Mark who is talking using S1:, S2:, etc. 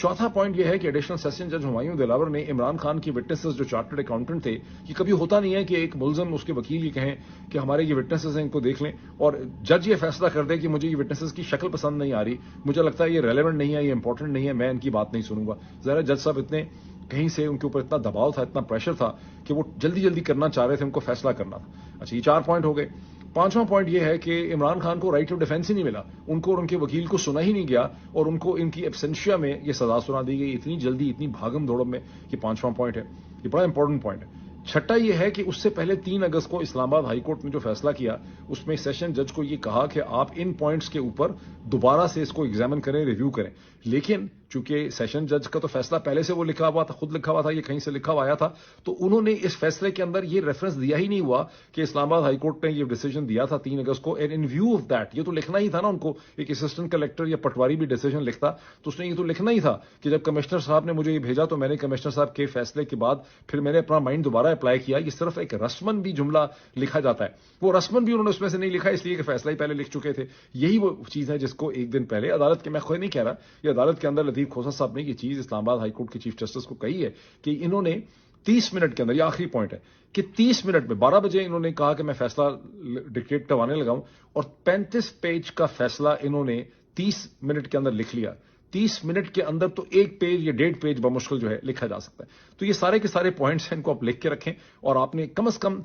S1: چوتھا پوائنٹ یہ ہے کہ ایڈیشنل سیشن جج ہمایوں دلاور نے عمران خان کی وٹنسز جو چارٹرڈ اکاؤنٹنٹ تھے، یہ کبھی ہوتا نہیں ہے کہ ایک ملزم اس کے وکیل یہ کہیں کہ ہمارے یہ وٹنسز ہیں ان کو دیکھ لیں، اور جج یہ فیصلہ کر دے کہ مجھے یہ وٹنسز کی شکل پسند نہیں آ رہی، مجھے لگتا ہے یہ ریلیونٹ نہیں ہے، یہ امپورٹنٹ نہیں ہے، میں ان کی بات نہیں سنوں گا۔ ذرا جج صاحب اتنے کہیں سے ان کے اوپر اتنا دباؤ تھا، اتنا پریشر تھا کہ وہ جلدی جلدی کرنا چاہ رہے تھے، ان کو فیصلہ کرنا تھا۔ اچھا، یہ 4 پوائنٹ ہو گئے۔ پانچواں پوائنٹ یہ ہے کہ عمران خان کو رائٹ آف ڈیفینس ہی نہیں ملا، ان کو اور ان کے وکیل کو سنا ہی نہیں گیا، اور ان کو ان کی ایبسینشیا میں یہ سزا سنا دی گئی اتنی جلدی، اتنی بھاگم دوڑم میں۔ یہ 5واں پوائنٹ ہے، یہ بڑا امپورٹنٹ پوائنٹ ہے۔ چھٹا یہ ہے کہ اس سے پہلے 3 اگست کو اسلام آباد ہائی کورٹ نے جو فیصلہ کیا، اس میں سیشن جج کو یہ کہا کہ آپ ان پوائنٹس کے اوپر دوبارہ سے اس کو ایگزامن کریں، ریویو کریں، لیکن چونکہ سیشن جج کا تو فیصلہ پہلے سے وہ لکھا ہوا تھا، خود لکھا ہوا تھا، یہ کہیں سے لکھا ہوا آیا تھا، تو انہوں نے اس فیصلے کے اندر یہ ریفرنس دیا ہی نہیں ہوا کہ اسلام آباد ہائی کورٹ نے یہ ڈیسیجن دیا تھا 3 اگست کو، and in view of that, یہ تو لکھنا ہی تھا نا ان کو، ایک اسسٹنٹ کلیکٹر یا پٹواری بھی ڈیسیجن لکھتا تو اس نے یہ تو لکھنا ہی تھا کہ جب کمشنر صاحب نے مجھے یہ بھیجا تو میں نے کمشنر صاحب کے فیصلے کے بعد پھر میں نے اپنا مائنڈ دوبارہ اپلائی کیا۔ یہ صرف ایک رسمن بھی جملہ لکھا جاتا ہے، وہ رسمن بھی انہوں نے اس میں سے نہیں لکھا، اس لیے کہ فیصلہ ہی پہلے لکھ چکے تھے۔ یہی وہ چیز ہے جس کو ایک دن پہلے عدالت کے، میں خود نہیں کہہ رہا، یہ عدالت کے اندر لطیف کھوسہ صاحب نے یہ چیز اسلام آباد ہائی کورٹ کے چیف جسٹس کو کہی ہے کہ انہوں نے 30 منٹ کے اندر، یہ آخری پوائنٹ ہے کہ 30 منٹ میں 12 بجے انہوں نے کہا کہ میں فیصلہ ڈکٹیٹ کروانے لگاؤں، اور 35 پیج کا فیصلہ انہوں نے 30 منٹ کے اندر لکھ لیا۔ 30 منٹ کے اندر تو 1 پیج یا 1.5 پیج بمشکل جو ہے لکھا جا سکتا ہے۔ تو یہ سارے کے سارے پوائنٹس ہیں، ان کو آپ لکھ کے رکھیں، اور آپ نے کم از کم